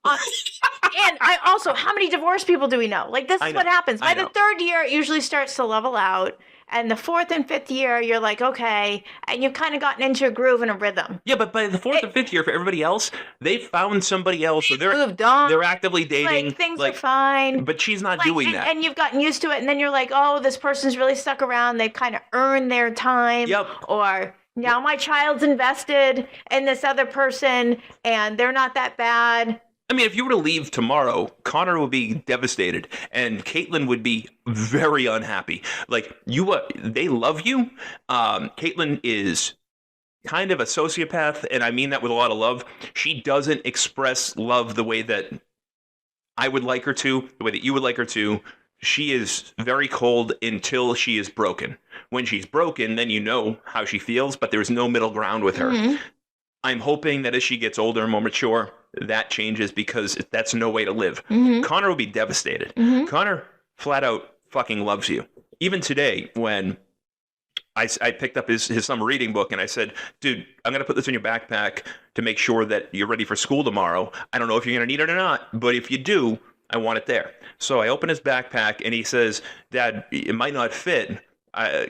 And I also, how many divorced people do we know? Like, this is what happens. By the third year, it usually starts to level out. And the fourth and fifth year, you're like, okay. And you've kind of gotten into a groove and a rhythm. Yeah, but by the fourth and fifth year, for everybody else, they've found somebody else. So they're moved on. They're actively dating. Like, things are fine. But she's not doing that. And you've gotten used to it. And then you're like, oh, this person's really stuck around. They've kind of earned their time. Yep. Or now my child's invested in this other person and they're not that bad. I mean, if you were to leave tomorrow, Connor would be devastated, and Caitlin would be very unhappy. Like, they love you. Caitlin is kind of a sociopath, and I mean that with a lot of love. She doesn't express love the way that I would like her to, the way that you would like her to. She is very cold until she is broken. When she's broken, then you know how she feels, but there's no middle ground with her. Mm-hmm. I'm hoping that as she gets older and more mature, that changes, because that's no way to live. Mm-hmm. Connor will be devastated. Mm-hmm. Connor flat out fucking loves you. Even today, when I picked up his summer reading book and I said, dude, I'm going to put this in your backpack to make sure that you're ready for school tomorrow. I don't know if you're going to need it or not, but if you do, I want it there. So I open his backpack and he says, Dad, it might not fit.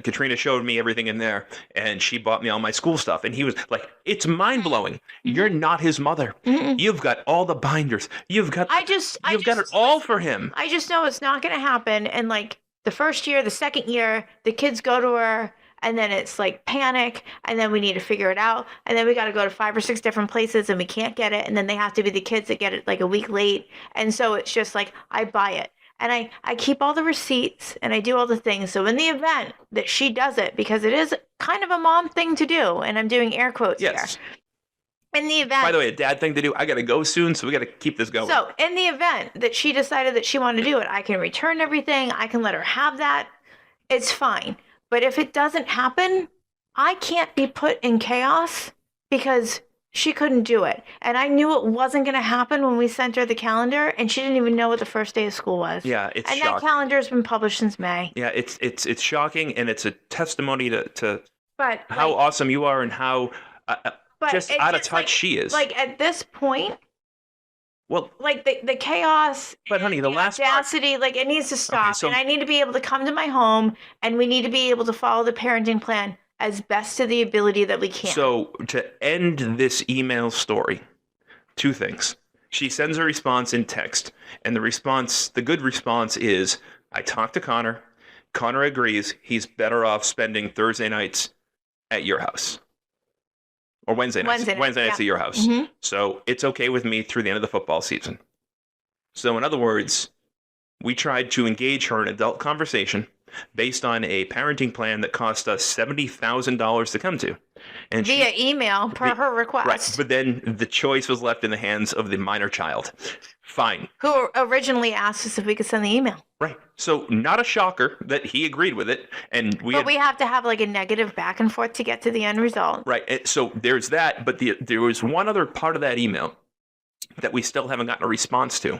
Katrina showed me everything in there, and she bought me all my school stuff. And he was like, it's mind-blowing. You're not his mother. Mm-mm. You've got all the binders. You've got it all for him. I just know it's not going to happen. And like the first year, the second year, the kids go to her, and then it's like panic, and then we need to figure it out. And then we got to go to 5 or 6 different places, and we can't get it. And then they have to be the kids that get it like a week late. And so it's just like, I buy it. And I keep all the receipts and I do all the things. So in the event that she does it, because it is kind of a mom thing to do, and I'm doing air quotes here. In the event... By the way, a dad thing to do. I got to go soon, so we got to keep this going. So in the event that she decided that she wanted to do it, I can return everything. I can let her have that. It's fine. But if it doesn't happen, I can't be put in chaos because... she couldn't do it. And I knew it wasn't going to happen when we sent her the calendar, and she didn't even know what the first day of school was. Yeah, it's shocking. And that calendar has been published since May. Yeah, it's shocking, and it's a testimony to how awesome you are and how just out of touch she is. Like, at this point, Well, Like the chaos, but honey, the last part, audacity, like it needs to stop. so- and I need to be able to come to my home, and we need to be able to follow the parenting plan as best to the ability that we can. so to end this email story, 2 things. She sends a response in text, and the good response is, I talked to Connor. Connor agrees he's better off spending Thursday nights at your house. Or Wednesday nights. Wednesday nights at your house. Mm-hmm. So it's okay with me through the end of the football season. So in other words, we tried to engage her in adult conversation based on a parenting plan that cost us $70,000 to come to. And Via email per her request. Right, but then the choice was left in the hands of the minor child. Fine. Who originally asked us if we could send the email. Right. So not a shocker that he agreed with it. And we have to have like a negative back and forth to get to the end result. Right. So there's that. But there was one other part of that email that we still haven't gotten a response to.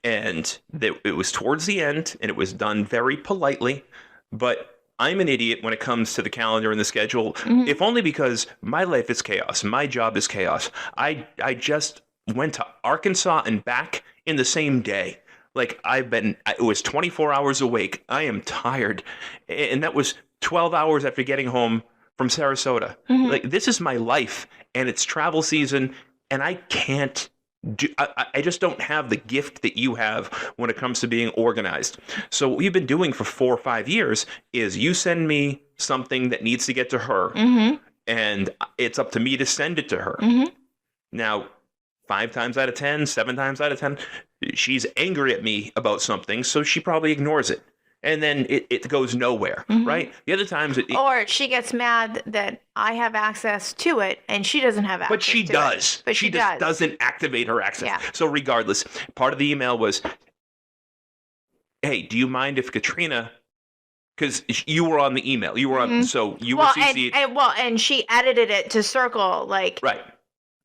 And it was towards the end, and it was done very politely. But I'm an idiot when it comes to the calendar and the schedule, if only because my life is chaos. My job is chaos. I just went to Arkansas and back in the same day. Like it was 24 hours awake. I am tired. And that was 12 hours after getting home from Sarasota. Like, this is my life, and it's travel season, and I can't I just don't have the gift that you have when it comes to being organized. So what we've been doing for 4 or 5 years is you send me something that needs to get to her, and it's up to me to send it to her. Now, 5 times out of 10, 7 times out of 10, she's angry at me about something, so she probably ignores it. And then it goes nowhere, right? The other times... or she gets mad that I have access to it, and she doesn't have access to it. But she does. But she just doesn't activate her access. Yeah. So regardless, part of the email was, hey, do you mind if Katrina... Because you were on the email. You were on... So you were CC'd... And she edited it to circle, like... Right.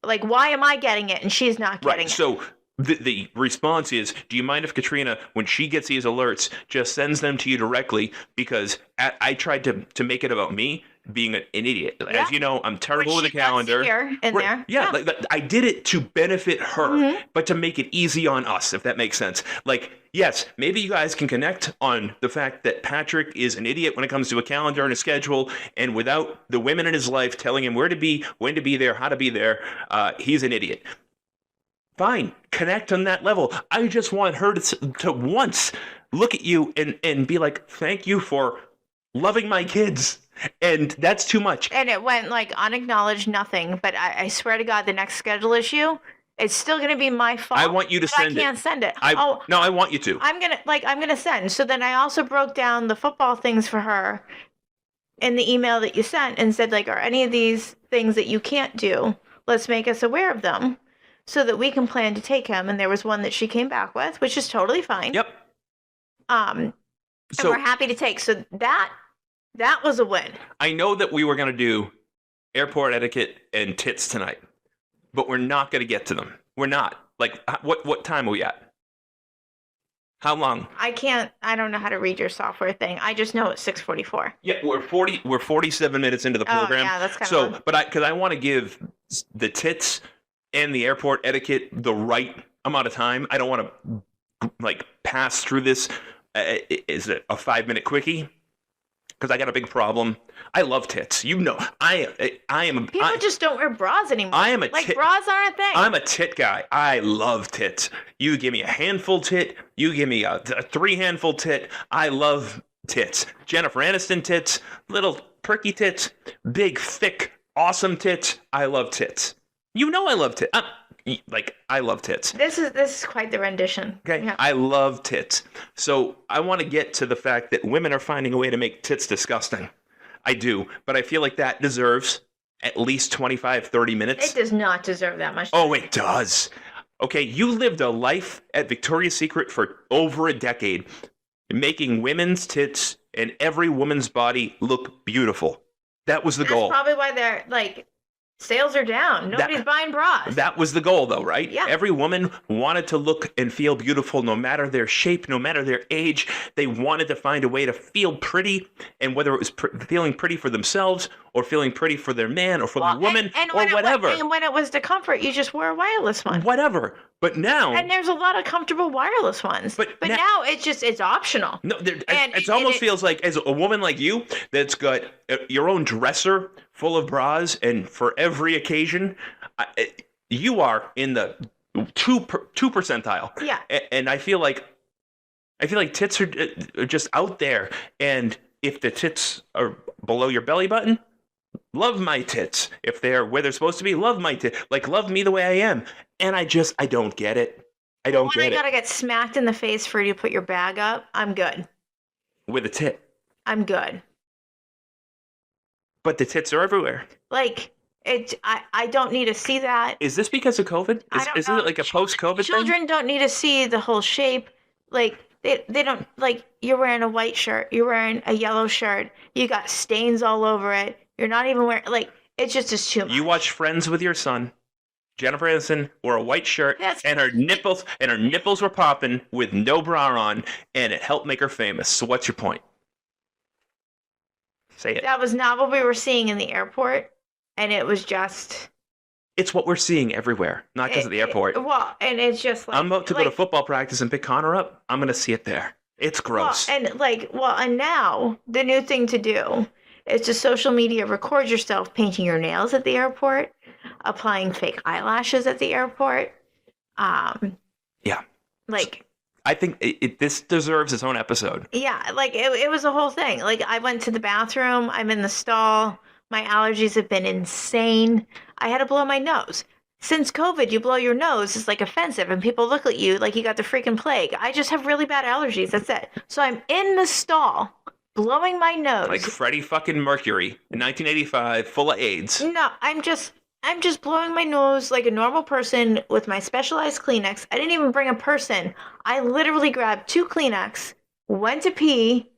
Like, why am I getting it and she's not getting it? So... The response is, do you mind if Katrina, when she gets these alerts, just sends them to you directly? Because I tried to make it about me being an idiot. As you know, I'm terrible with the calendar. There. Yeah, like, I did it to benefit her, but to make it easy on us, if that makes sense. Like, yes, maybe you guys can connect on the fact that Patrick is an idiot when it comes to a calendar and a schedule, and without the women in his life telling him where to be, when to be there, how to be there, he's an idiot. Fine, connect on that level. I just want her to once look at you and be like, thank you for loving my kids. And that's too much. And it went like unacknowledged, nothing. But I swear to God, the next schedule issue, it's still going to be my fault. I want you to send it. I can't send it. No, I want you to. I'm going to send. So then I also broke down the football things for her in the email that you sent and said, like, are any of these things that you can't do? Let's make us aware of them, so that we can plan to take him. And there was one that she came back with, which is totally fine. Yep. And we're happy to take. So that was a win. I know that we were going to do airport etiquette and tits tonight, but we're not going to get to them. We're not. Like, what time are we at? How long? I don't know how to read your software thing. I just know it's 6:44. Yeah, we're 47 minutes into the program. Oh, yeah, that's kind of long. But because I want to give the tits and the airport etiquette the right amount of time. I don't want to like pass through this. Is it a 5-minute quickie? Because I got a big problem. I love tits. You know, I am. People just don't wear bras anymore. I am a like bras aren't a thing. I'm a tit guy. I love tits. You give me a handful tit. You give me a 3-handful tit. I love tits. Jennifer Aniston tits. Little perky tits. Big, thick, awesome tits. I love tits. You know I love tits. I love tits. This is quite the rendition. Okay, yeah. I love tits. So I want to get to the fact that women are finding a way to make tits disgusting. I do, but I feel like that deserves at least 25, 30 minutes. It does not deserve that much time. Oh, it does. Okay, you lived a life at Victoria's Secret for over a decade, making women's tits and every woman's body look beautiful. That was the goal. That's probably why they're like... Sales are down. Nobody's buying bras. That was the goal, though, right? Yeah. Every woman wanted to look and feel beautiful, no matter their shape, no matter their age. They wanted to find a way to feel pretty, and whether it was feeling pretty for themselves or feeling pretty for their man or for the woman or whatever. And when it was to comfort, you just wore a wireless one. Whatever. But now, And there's a lot of comfortable wireless ones. But now it's optional. No, it almost feels like, as a woman like you that's got your own dresser full of bras, and for every occasion, you are in the two percentile. Yeah. And I feel like tits are just out there, and if the tits are below your belly button, love my tits. If they're where they're supposed to be, love my tits. Like, love me the way I am. And I don't get it. I gotta get smacked in the face for you to put your bag up, I'm good. With a tit. I'm good. But the tits are everywhere. Like, I don't need to see that. Is this because of COVID? Is it like a post-COVID thing? Children don't need to see the whole shape. Like, they don't, like, you're wearing a white shirt, you're wearing a yellow shirt, you got stains all over it, you're not even wearing, like, it's just too much. You watch Friends with your son. Jennifer Aniston wore a white shirt, and her nipples were popping with no bra on, and it helped make her famous. So what's your point? Say it. That was not what we were seeing in the airport, and it was just... It's what we're seeing everywhere, not just at the airport. And it's just like... I'm about to go to football practice and pick Connor up. I'm going to see it there. It's gross. And now the new thing to do is to social media record yourself painting your nails at the airport, applying fake eyelashes at the airport. Yeah. Like... I think this deserves its own episode. Yeah, like it was a whole thing. Like, I went to the bathroom, I'm in the stall, my allergies have been insane. I had to blow my nose. Since COVID, you blow your nose, it's like offensive, and people look at you like you got the freaking plague. I just have really bad allergies, that's it. So I'm in the stall, blowing my nose. Like Freddie fucking Mercury in 1985, full of AIDS. No, I'm just blowing my nose like a normal person with my specialized Kleenex. I didn't even bring a person. I literally grabbed 2 Kleenex, went to pee,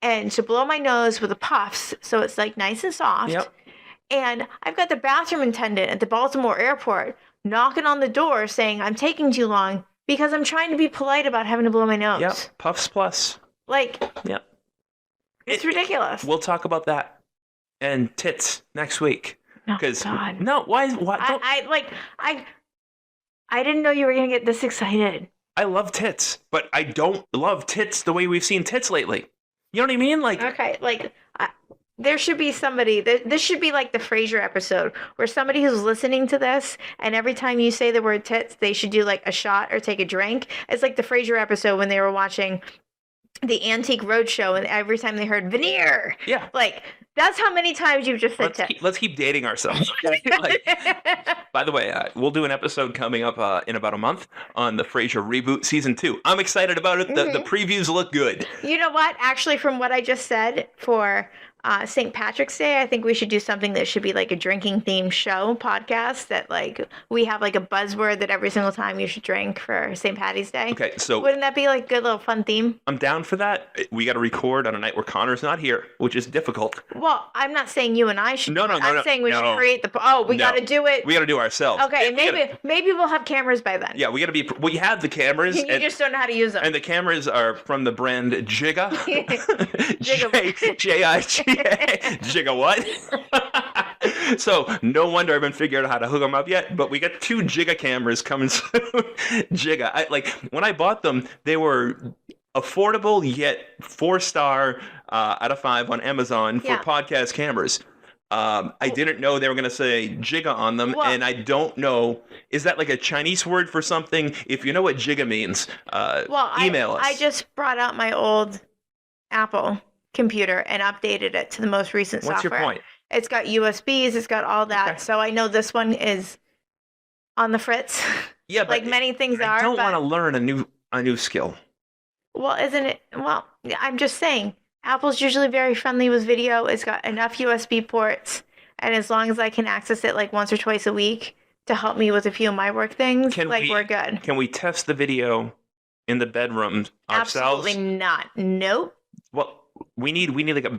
and to blow my nose with the puffs, so it's like nice and soft. Yep. And I've got the bathroom attendant at the Baltimore airport knocking on the door saying I'm taking too long because I'm trying to be polite about having to blow my nose. Yep. Puffs plus. Like, yep. It's ridiculous. We'll talk about that and tits next week. Because why? I didn't know you were gonna get this excited. I love tits, but I don't love tits the way we've seen tits lately. You know what I mean? Like, okay, like there should be somebody. This should be like the Frasier episode where somebody who's listening to this, and every time you say the word tits, they should do like a shot or take a drink. It's like the Frasier episode when they were watching the Antique Roadshow, and every time they heard veneer, yeah, like. That's how many times you've just said tits. Let's keep dating ourselves. Like, by the way, we'll do an episode coming up in about a month on the Frasier reboot season 2. I'm excited about it. The previews look good. You know what? Actually, from what I just said, for St. Patrick's Day, I think we should do something that should be like a drinking themed show podcast that like we have like a buzzword that every single time you should drink for St. Patty's Day. Okay, so wouldn't that be like a good little fun theme? I'm down for that. We got to record on a night where Connor's not here, which is difficult. Well, I'm not saying you and I should. No. I'm saying we should create the. Oh, we got to do it. We got to do it ourselves. Okay, maybe we'll have cameras by then. Yeah, we got to be. We have the cameras. You just don't know how to use them. And the cameras are from the brand Jigga. Jigga. J-I-G-A. Jigga what? So no wonder I haven't figured out how to hook them up yet. But we got 2 Jigga cameras coming soon. Jigga. When I bought them, they were affordable yet 4-star out of 5 on Amazon for podcast cameras. I didn't know they were going to say Jigga on them, and I don't know. Is that like a Chinese word for something? If you know what Jigga means, email us. I just brought out my old Apple computer and updated it to the most recent software. What's your point? It's got USBs, it's got all that. Okay. So I know this one is on the fritz. Yeah, but like many things are. I don't want to learn a new skill. Well, isn't it? Well, I'm just saying. Apple's usually very friendly with video. It's got enough USB ports, and as long as I can access it like once or twice a week to help me with a few of my work things, we're good. Can we test the video in the bedroom ourselves? Absolutely not. Nope. Well, we need like a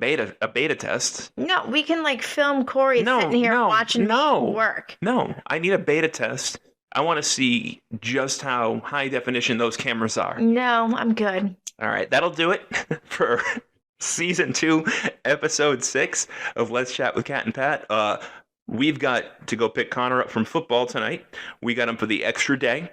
beta test. No, we can like film Corey sitting here watching me work. No, I need a beta test. I want to see just how high definition those cameras are. No, I'm good. All right, that'll do it for Season 2, Episode 6 of Let's Chat with Kat and Pat. We've got to go pick Connor up from football tonight. We got him for the extra day.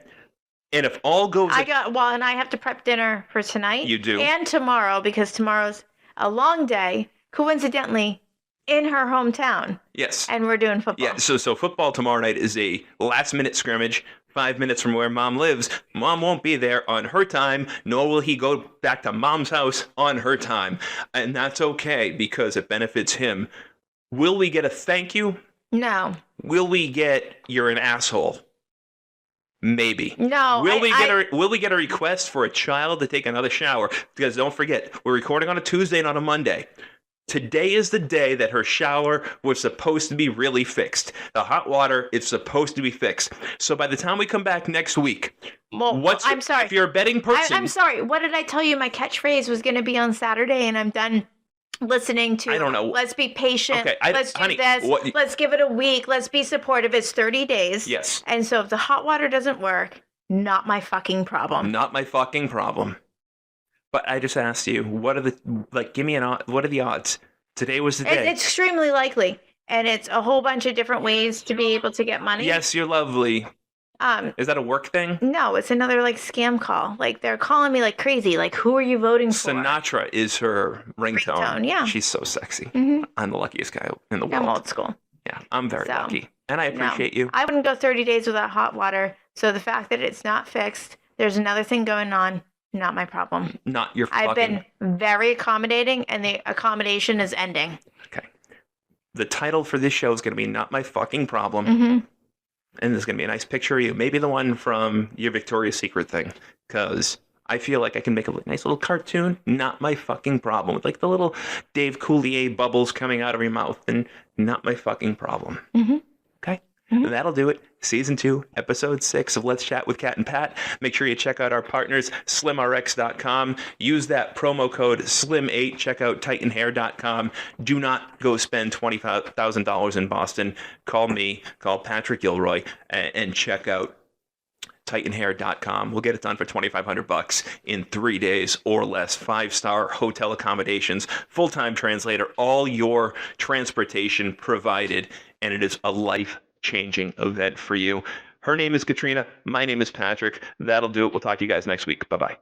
And if all goes... and I have to prep dinner for tonight. You do. And tomorrow, because tomorrow's a long day, coincidentally, in her hometown. Yes. And we're doing football. Yeah, so football tomorrow night is a last-minute scrimmage, 5 minutes from where Mom lives. Mom won't be there on her time, nor will he go back to Mom's house on her time. And that's okay, because it benefits him. Will we get a thank you? No. Will we get, you're an asshole? Maybe. No. Will we get a request for a child to take another shower? Because don't forget, we're recording on a Tuesday, not a Monday. Today is the day that her shower was supposed to be really fixed. The hot water, it's supposed to be fixed. So by the time we come back next week, I'm sorry. If you're a betting person... I'm sorry. What did I tell you? My catchphrase was going to be on Saturday, and I'm done listening to... I don't know. Let's be patient. Okay, let's do this. Let's give it a week. Let's be supportive. It's 30 days. Yes. And so if the hot water doesn't work, not my fucking problem. Not my fucking problem. But I just asked you, what are the odds? Today was the day. It's extremely likely. And it's a whole bunch of different ways to be able to get money. Yes, you're lovely. Is that a work thing? No, it's another scam call. They're calling me like crazy. Who are you voting for? Sinatra is her ringtone. Yeah. She's so sexy. Mm-hmm. I'm the luckiest guy in the world. I'm old school. Yeah, I'm very lucky. And I appreciate you. I wouldn't go 30 days without hot water. So the fact that it's not fixed, there's another thing going on. Not my problem. Not your fucking... I've been very accommodating, and the accommodation is ending. Okay. The title for this show is going to be Not My Fucking Problem. Mm-hmm. And there's going to be a nice picture of you. Maybe the one from your Victoria's Secret thing. Because I feel like I can make a nice little cartoon. Not my fucking problem. With the little Dave Coulier bubbles coming out of your mouth. And not my fucking problem. Mm-hmm. Okay? Mm-hmm. That'll do it. Season 2, Episode 6 of Let's Chat with Kat and Pat. Make sure you check out our partners, slimrx.com. Use that promo code SLIM8. Check out titanhair.com. Do not go spend $25,000 in Boston. Call me, call Patrick Gilroy, and check out titanhair.com. We'll get it done for $2,500 in 3 days or less. 5-star hotel accommodations, full-time translator, all your transportation provided, and it is a life-changing event for you. Her name is Katrina. My name is Patrick. That'll do it. We'll talk to you guys next week. Bye-bye.